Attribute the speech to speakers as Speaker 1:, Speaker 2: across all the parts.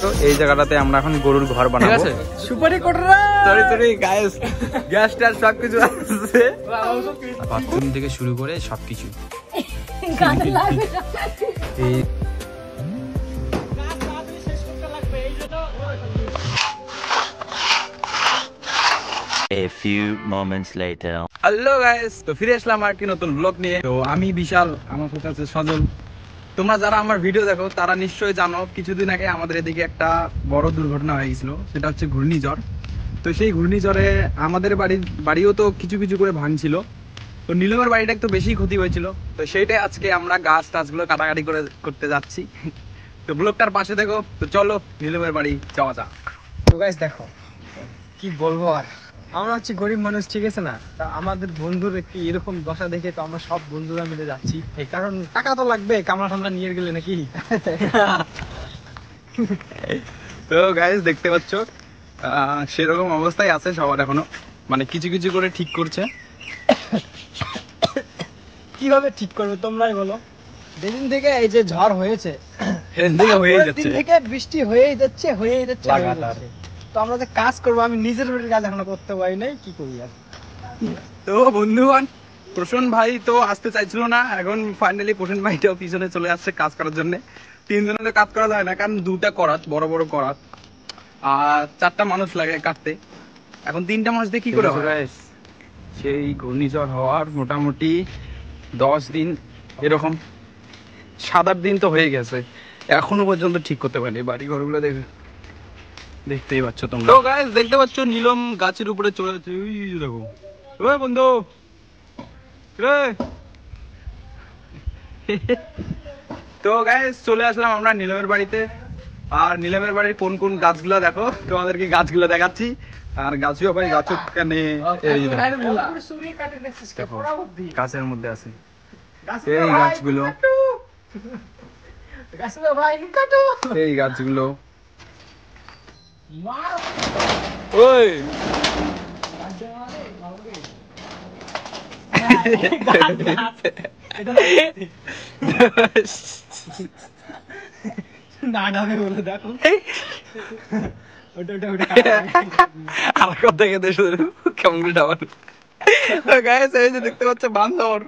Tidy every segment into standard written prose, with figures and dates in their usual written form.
Speaker 1: তো এই জায়গাটাতে আমরা এখন গরুর ঘর বানাবো।
Speaker 2: সুপারি কোটরা
Speaker 1: সরি গাইস, গ্যাস টাস সবকিছু আছে, বাথরুম থেকে শুরু করে সবকিছু।
Speaker 3: A few moments later.
Speaker 1: Hello guys, তো ফিরে আসলাম আর কি নতুন ব্লগ নিয়ে। তো আমি বিশাল, আমার সাথে আছে সজল। তোমরা যারা আমার ভিডিও দেখো তারা নিশ্চয়ই জানো কিছুদিন আগে আমাদের এদিকে একটা বড় দুর্ঘটনা হয়ে গেছিল, সেটা হচ্ছে ঘূর্ণিঝড়। তো সেই ঘূর্ণিঝড়ে আমাদের বাড়িও তো কিছু কিছু করে ভাঙছিল। তো নীলমের বাড়িটা একটু বেশি ক্ষতি হয়েছিল। তো সেইটাই আজকে আমরা গাছ টাছগুলো কাটাকাটি করতে যাচ্ছি। তো ব্লগটার পাশে দেখো। তো চলো নীলমের বাড়ি যাওয়া যাক।
Speaker 2: তো গাইস দেখো কি বলবো, আর আমরা হচ্ছে গরিব মানুষ, ঠিক আছে না? তা আমাদের বন্ধুর একটি এরকম দশা দেখে তো আমরা সব বন্ধুরা মিলে যাচ্ছি, এই কারণ টাকা তো লাগবে, কামড়া টামড়া নিয়ে গেলে নাকি।
Speaker 1: তো গাইস দেখতে পাচ্ছ সেরকম অবস্থায় আছে সবার এখনো, মানে কিছু কিছু করে ঠিক করছে।
Speaker 2: কিভাবে ঠিক করবে তোমরাই বলো? যেদিন থেকে এই যে ঝড় হয়েছে
Speaker 1: সেদিন
Speaker 2: থেকে বৃষ্টি হয়েই যাচ্ছে
Speaker 1: লাগাতার।
Speaker 2: তো আমরা যে কাজ করবো, আমি নিজের বাড়ির কাজ এখনো করতে পারি নাই, কি করি আর।
Speaker 1: তো বন্ধুগণ, প্রসন্ন ভাই তো আসতে চাইছিল না, এখন ফাইনালি প্রসন্ন ভাইটাও পিছনে চলে আসছে কাজ করার জন্য। তিনজনের কাজ করা যায় না, কারণ দুটা করাত, বড় বড় করাত, আর 4টা মানুষ লাগে কাটতে। এখন 3টা মানুষ দিয়ে কি করে হয়? সেই ঘূর্ণিঝড় হওয়ার মোটামুটি 10 দিন, এরকম 7-8 দিন তো হয়ে গেছে, এখনো পর্যন্ত ঠিক করতে পারিনি। বাড়ি ঘরগুলো দেখতেই পাচ্ছ তোমরা। তো গাইস দেখতে পাচ্ছ নীলম গাছের উপরে চলে যাচ্ছে, ওই দেখো। ওই বন্ধু রে। তো গাইস চলে আসলাম আমরা নীলমের বাড়িতে। আর নীলমের বাড়ির কোন কোন গাছগুলো দেখো, তোমাদেরকে গাছগুলো দেখাচ্ছি। আর গাছও ভাই গাছ কানে গাছের মধ্যে আছে এই গাছগুলো, এই গাছগুলো। ওই কেমন করে ডাবার। দেখতে পাচ্ছে বান্দর,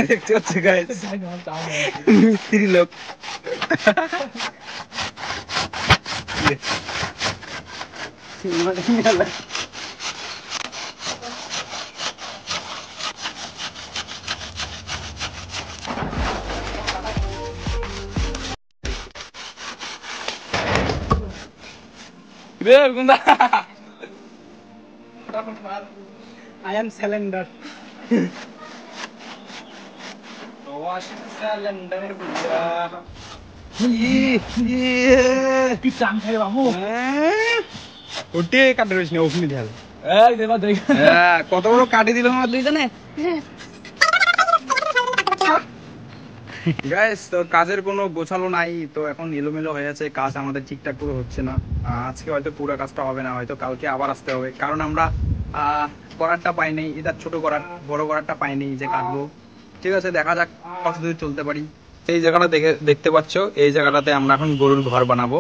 Speaker 1: দেখতে পাচ্ছে মিস্ত্রি লোক।
Speaker 2: I am cylinder.
Speaker 1: কত বড় কাটি দিল আমার দুইজনে। গাইস তো কাজের কোনো গোছালো নাই, তো এখন এলোমেলো হয়ে আছে কাজ, আমাদের ঠিকঠাক করে হচ্ছে না। আজকে হয়তো পুরো কাজটা হবে না, হয়তো কালকে আবার আসতে হবে, কারণ আমরা করারটা পাইনি, এটা ছোট করার, বড় করারটা পাইনি যে কাটবো। ঠিক আছে, দেখা যাক কতদূর চলতে পারি। এই জায়গাটা দেখতে পাচ্ছ, এই জায়গাটাতে আমরা এখন গরুর ঘর বানাবো।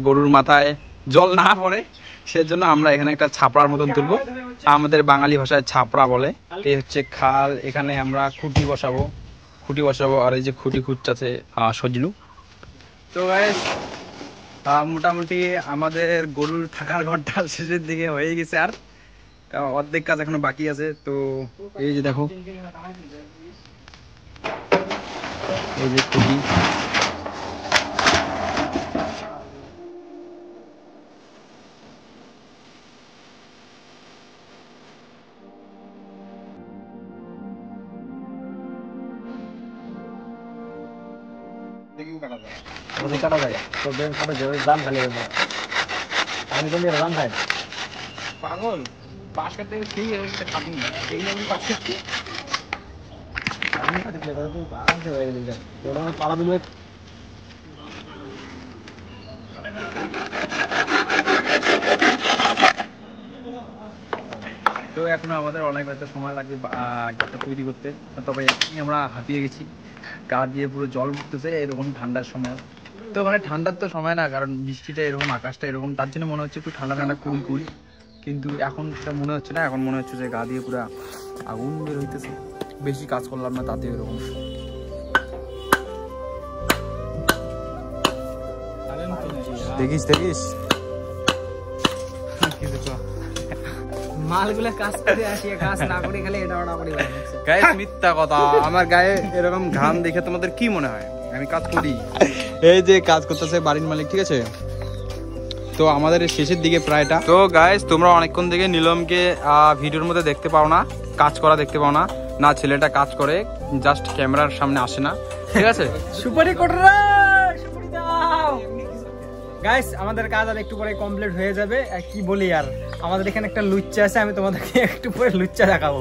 Speaker 1: গরুর মাথায় জল না পড়ে সেজন্য আমরা এখানে একটা ছাপড়ার মতন তুলবো, আমাদের বাঙালি ভাষায় ছাপড়া বলে। এই হচ্ছে খাল, এখানে আমরা খুঁটি বসাবো। আর এই যে খুঁটি খুঁজছে সজলু। তো গাইস মোটামুটি আমাদের গরুর থাকার ঘরটা শেষের দিকে হয়ে গেছে, আর অর্ধেক কাজ এখনো বাকি আছে। তো এই যে দেখো, এই যে খুঁটি,
Speaker 2: কাটা যায় তো কাটা যাবে, দাম খালি আমি তো দাম খাই
Speaker 1: পাগল। পাশ কাটতে ঠিক আছে, কাটি এই আমি পাশ কাটছি।
Speaker 2: আমি কাটলে পালা দিলে
Speaker 1: এখনো আমাদের অনেক হয়তো সময় লাগবে গাছটা তৈরি করতে, তবে এখনই আমরা হাঁপিয়ে গেছি, গা দিয়ে পুরো জল উঠতেছে এরকম ঠান্ডার সময়। তো মানে ঠান্ডার তো সময় না, কারণ বৃষ্টিটা এরকম, আকাশটা এরকম, তার জন্য মনে হচ্ছে একটু ঠান্ডা ঠান্ডা কুল কুল, কিন্তু এখন সেটা মনে হচ্ছে না। এখন মনে হচ্ছে যে গা দিয়ে পুরো আগুন বের হইতেছে। বেশি কাজ করলাম না তাতে এরকম। দেখিস দেখিস
Speaker 2: মালগুলা কাজ করে আসি, কাজ না করে খালি এটা ওটা করে
Speaker 1: গায়ে মিথ্যা কথা। আমার গায়ে এরকম ঘাম দেখে তোমাদের কি মনে হয় আমি কাজ করি? এই যে কাজ করতেছে বাড়ির মালিক, ঠিক আছে? তো আমাদের শেষের দিকে প্রায়টা। তো গাইস, তোমরা অনেকক্ষণ থেকে নিলমকে ভিডিওর মধ্যে দেখতে পাও না, কাজ করা দেখতে পাও না। না, ছেলেটা কাজ করে, জাস্ট ক্যামেরার সামনে আসে না, ঠিক আছে?
Speaker 2: সুপারি কোটরা, সুপারি দাও। গাইস, আমাদের কাজ আর একটু পরে কমপ্লিট হয়ে যাবে। আর কি বলি, আর আমাদের এখানে একটা লুচ্চা আছে, আমি তোমাদেরকে একটু পরে লুচ্চা দেখাবো।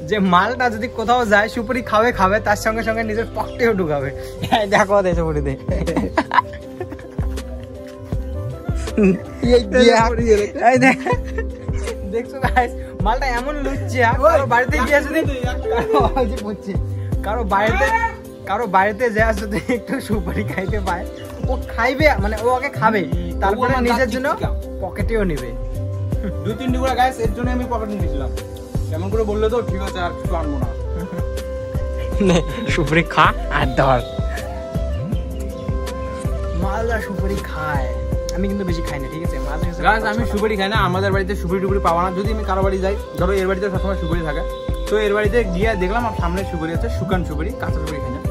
Speaker 2: যে মালটা যদি কোথাও যায় সুপারি খাবে খাবে, তার সঙ্গে সঙ্গে নিজের পকেটেও ঢুকাবে। দেখো দে সুপারি দে। দেখছো গাইস, মালটা এমন লুচ্চা, কারো বাড়িতে গিয়ে যদি কারো বাড়িতে যায় যদি একটু সুপারি খাইতে পায়, ও খাইবে, মানে ও আগে খাবে, তারপরে নিজের জন্য পকেটেও নেবে।
Speaker 1: 2-3 টুকরা গাইস, এর জন্য আমি পকেটে নিয়েছিলাম। কেমন করে বললে তো ঠিক আছে, আর কিছু আনবো না।
Speaker 2: সুপারি খা আর ধর। মালদা সুপারি খায়, আমি কিন্তু বেশি খাই না, ঠিক আছে?
Speaker 1: গাইস, আমি সুপারি খাই না, আমাদের বাড়িতে সুপারি টুপারি পাওয়া না। যদি আমি কারো বাড়ি যাই, ধরো এর বাড়িতে সবসময় সুপারি থাকে, তো এর বাড়িতে গিয়ে দেখলাম আর সামনে সুপারি আছে, শুকান সুপারি, কাঁচা সুপারি খাই না।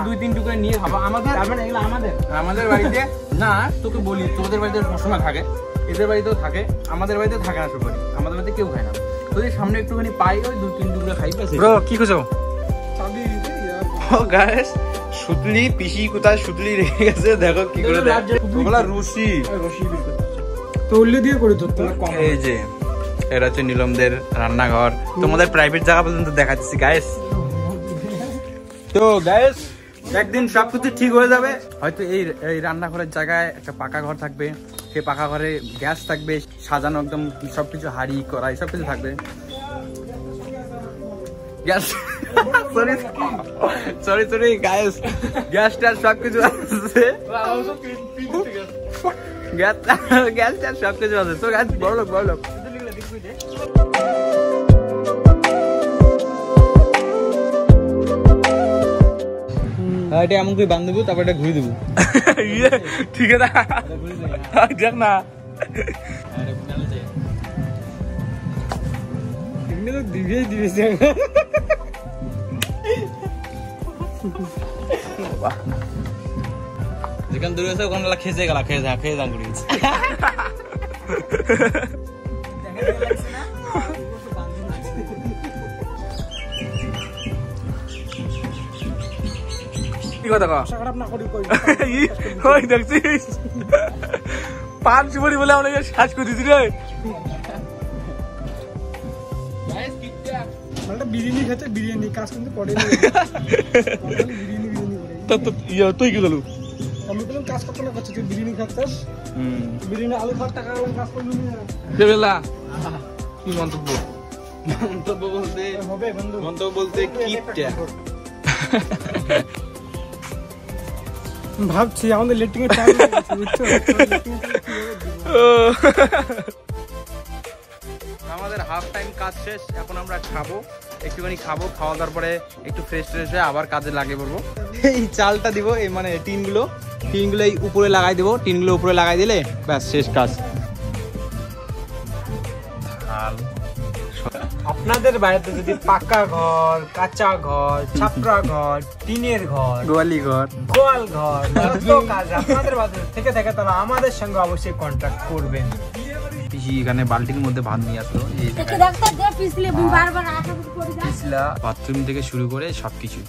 Speaker 1: 2-3 টুকরা নিয়ে খাবো। আমাদের বাড়িতে না, তোকে বলি, তোদের বাড়িতে সবসময় থাকে, এদের বাড়িতেও থাকে, আমাদের বাড়িতে থাকে না সুপারি, আমাদের বাড়িতে কেউ খায় না। যদি সামনে একটুখানি পাই, ওই 2-3 টুকরা খাই। ব্রো, কি খুঁজো? ও গাইস, সুতলি পিসি কোথায় সুতলি রেখে গেছে, দেখো কি করে দেয়। ওগুলা রুসি
Speaker 2: তৈলি দিয়ে করে তো।
Speaker 1: এই যে এটা হচ্ছে নিলমদের রান্নাঘর, তোমাদের প্রাইভেট জায়গা পর্যন্ত দেখাচ্ছি গাইস। তো গাইস, একদিন সবকিছু ঠিক হয়ে যাবে, হয়তো এই রান্নাঘরের জায়গায় একটা পাকা ঘর থাকবে, সেই পাকা ঘরে গ্যাস থাকবে, সাজানো একদম সবকিছু, হাড়ি কড়াই সবকিছু থাকবে। গ্যাস সরি গাইস, গ্যাসটার সবকিছু আছে, গ্যাসটার সবকিছু আছে। তো গাইস, বড় লোক এটা এমন করে বান্ধব, তারপর এটা ঘুরে দেবো। ঠিক আছে, দেখ না যেখানে দূরে আছে ওখানে খেয়ে গেল, খেয়ে দাম করে গেছে। কি কথা দেখছিস, পান সুপারি বলে আমরা সাজ করে দিচ্ছি রে।
Speaker 2: বিরিয়ানি খেতে, বিরিয়ানি কাজ কিন্তু করে
Speaker 1: তুই কি বলু?
Speaker 2: আমি বললাম কাজ করতে না, করছি তুই বিরিয়ানি খাচ্ছিস, বিরিয়ানি আলু খাওয়ার টাকা কাজ করবি না।
Speaker 1: কি মন্তব্য? মন্তব্য বলতে কিপটা।
Speaker 2: ভাবছি আমাদের লেটিং এর টাইম বুঝছো,
Speaker 1: আমাদের হাফ টাইম কাজ শেষ, এখন আমরা খাবো, একটুখানি খাবো, খাওয়া দাওয়ার পরে একটু ফ্রেশ হয়ে আবার কাজে লাগিয়ে পড়বো। এই চালটা দিব, এই মানে টিনগুলো এই উপরে লাগাই দেবো, টিনগুলো উপরে লাগাই দিলে ব্যাস শেষ কাজ।
Speaker 2: আপনাদের বাড়িতে যদি পাকা ঘর, কাঁচা ঘর, ছাপরা ঘর, টিনের ঘর,
Speaker 1: গোয়ালি ঘর,
Speaker 2: গোয়াল ঘর, যত কাজ আপনাদের বাড়িতে থেকে থাকে, তাহলে আমাদের সঙ্গে অবশ্যই কন্ট্যাক্ট করবেন।
Speaker 1: পিসি এখানে বালতির মধ্যে ভাত নিয়ে আসলো, বাথরুম থেকে শুরু করে সবকিছু।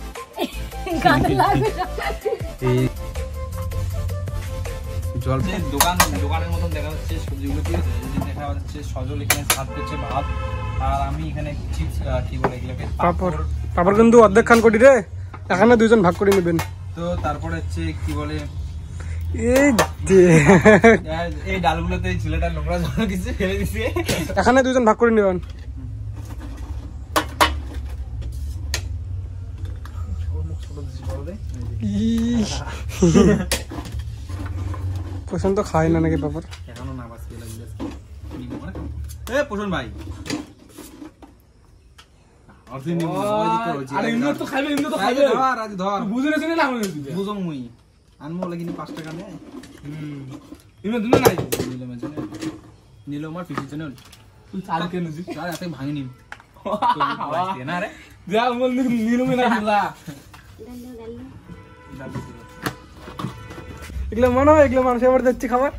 Speaker 1: জল দোকানের মতন দেখা যাচ্ছে, সবজিগুলো দেখা যাচ্ছে, সজল এখানে ভাত করছে, ভাত, আর আমি এখানে কি বলে এগুলোকে,
Speaker 2: পাপড় কিন্তু অর্ধেক খান করি রে, এখানে দুইজন ভাগ করে নেবেন।
Speaker 1: তো তারপরে হচ্ছে কি বলে,
Speaker 2: এই
Speaker 1: ডালগুলোতে ছেলেটা নোংরা জল কিছু ফেলে দিছে,
Speaker 2: এখানে দুইজন ভাগ করে নেবেন।
Speaker 4: পোষণ তো খায় না নাকি ব্যাপার?
Speaker 1: এখনো না বাস পেয়ে লাগবে এ পোষণ ভাই
Speaker 2: আরে ইমনো তো খাইবে
Speaker 1: ধর আজ ধর
Speaker 2: বুঝরে শুনে না হইছে
Speaker 1: বুঝং মুই আনমো লাগিনি 5 টাকা নে
Speaker 2: ইমনো দুনো নাই
Speaker 1: নিলো মানে নিলো মার পিছি চনে
Speaker 2: তুই চাল কেন জি
Speaker 1: আরে এত ভাঙি নিম না রে
Speaker 2: যা মল নিলো মে না দিলা
Speaker 4: এগুলো মনে হয় এগুলো মানুষ আবার দিচ্ছে খাবার।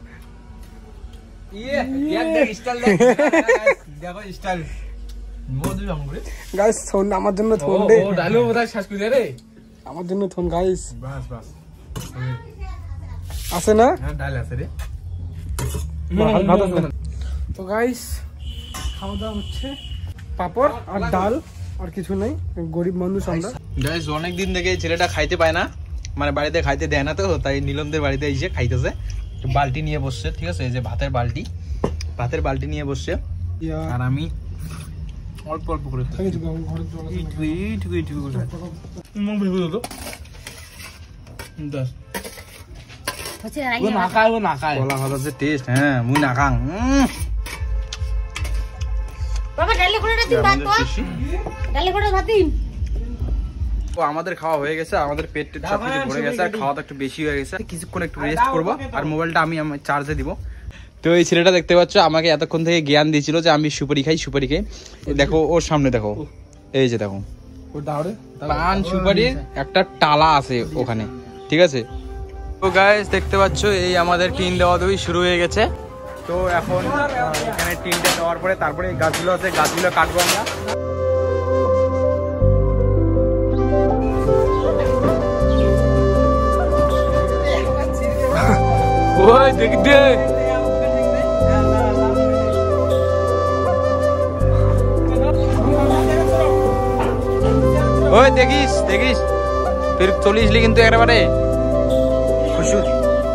Speaker 1: ইয়ে দেখ স্টাইল দেখ দেখো স্টাইল মোদ দিলাম করে
Speaker 4: গাইস থন আমার জন্য থন দে,
Speaker 2: ও ডালো বোধহয় শ্বাস করে রে
Speaker 4: আমার জন্য থন গাইস
Speaker 2: বাস বাস
Speaker 4: আছে না?
Speaker 2: হ্যাঁ ডাল আছে রে
Speaker 4: ভাত আছে না। তো গাইস খাওয়া দাওয়া হচ্ছে, পাপড় আর ডাল আর কিছু নাই, গরিব মানুষ আমরা।
Speaker 1: গাইস অনেক দিন থেকে এই ছেলেটা খাইতে পায় না, মানে বাড়িতে খাইতে দেয় না, তো তাই নীলমদের বাড়িতে এসে খাইতেছে। বালতি নিয়ে বসছে, ঠিক আছে, এই যে ভাতের বালতি নিয়ে বসছে, আর আমি অল্প অল্প করে কলা ভাত আছে টেস্ট, হ্যাঁ মুই না খাং আমাদের খাওয়া হয়ে গেছে, আমাদের পেট সবকিছু ভরে গেছে, আর খাওয়া তো একটু বেশি হয়ে গেছে, কিছুক্ষণ একটু রেস্ট করবো, আর মোবাইলটা আমি চার্জে দিব। তো এই ছেলেটা দেখতে পাচ্ছ আমাকে এতক্ষণ থেকে জ্ঞান দিয়েছিল যে আমি সুপারি খাই, দেখো ওর সামনে দেখো, এই যে দেখো পান সুপারির একটা টালা আছে ওখানে, ঠিক আছে। তো গাইস দেখতে পাচ্ছ এই আমাদের টিন দেওয়া দই শুরু হয়ে গেছে। তো এখন এখানে টিনটা দেওয়ার পরে তারপরে এই গাছগুলো আছে, গাছগুলো কাটবো আমরা। ওই দেখ দে ওই দেখিস ফির চলিসলি কিন্তু একেবারে খুশু,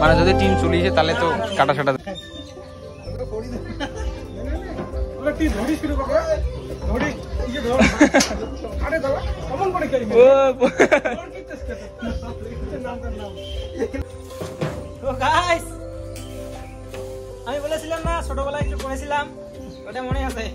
Speaker 1: মানে যদি টিন চলিয়েছে তাহলে তো কাটা সাটা।
Speaker 2: আমি বলেছিলাম না ছোটবেলায় একটু পড়েছিলাম, ওটা মনে আছে।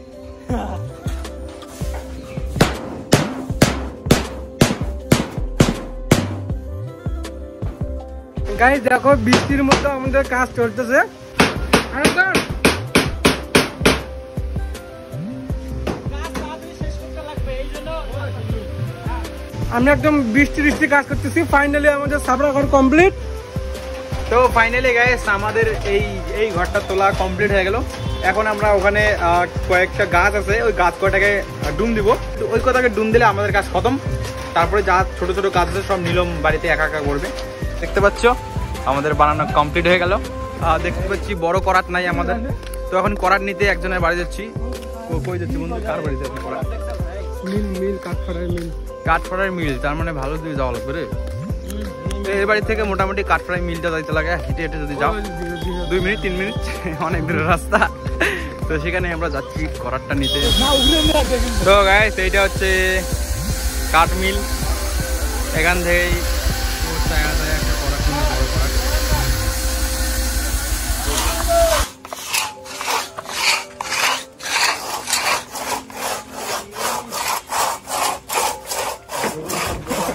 Speaker 4: গাইস দেখো বৃষ্টির মতো আমাদের কাজ চলতেছে, আমি একদম বৃষ্টি কাজ করতেছি। ফাইনালি আমাদের সাবরা ঘর কমপ্লিট।
Speaker 1: তো ফাইনালি গাইস আমাদের এই ঘরটা তোলা কমপ্লিট হয়ে গেল। এখন আমরা ওখানে কয়েকটা গাছ আছে, ওই গাছ কয়টাকে ডুম দিব, ওই কথাকে ডুম দিলে আমাদের কাজ খতম। তারপরে যা ছোট ছোট কাজ আছে সব নীলম বাড়িতে একা একা করবে। দেখতে পাচ্ছ আমাদের বানানো কমপ্লিট হয়ে গেল। দেখতে পাচ্ছি বড় করাত নাই আমাদের, তো এখন করাত নিতে একজনের বাড়ি যাচ্ছি। কই যাচ্ছি বন্ধু? কার বাড়ি যাচ্ছি?
Speaker 4: মিল
Speaker 1: কাঠফাড়ার মিল, তার মানে ভালো দূর যাওয়া লাগবে রে। এই বাড়ি থেকে মোটামুটি কাঠফাড়ার মিলটা যাইতে লাগে, হেঁটে হেঁটে যদি যাও 2 মিনিট 3 মিনিট, অনেক দূরের রাস্তা। তো সেখানে আমরা যাচ্ছি করাতটা নিতে। তো গাইস এইটা হচ্ছে কাঠ মিল, এখান থেকেই একটা করাত মিল, বড় করাত।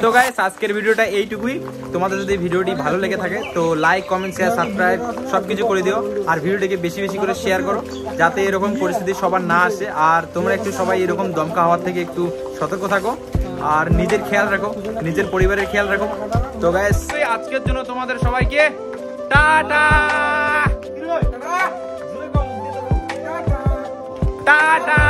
Speaker 1: তো গাইস আজকের ভিডিওটা এইটুকুই। তোমাদের যদি ভিডিওটি ভালো লেগে থাকে তো লাইক, কমেন্ট, শেয়ার, সাবস্ক্রাইব সবকিছু করে দিও, আর ভিডিওটিকে বেশি বেশি করে শেয়ার করো যাতে এরকম পরিস্থিতি সবার না আসে, আর তোমরা একটু সবাই এরকম দমকা হওয়ার থেকে একটু সতর্ক থাকো, আর নিজের খেয়াল রাখো, নিজের পরিবারের খেয়াল রাখো। তো গাইস আজকের জন্য তোমাদের সবাইকে টাটা টাটা।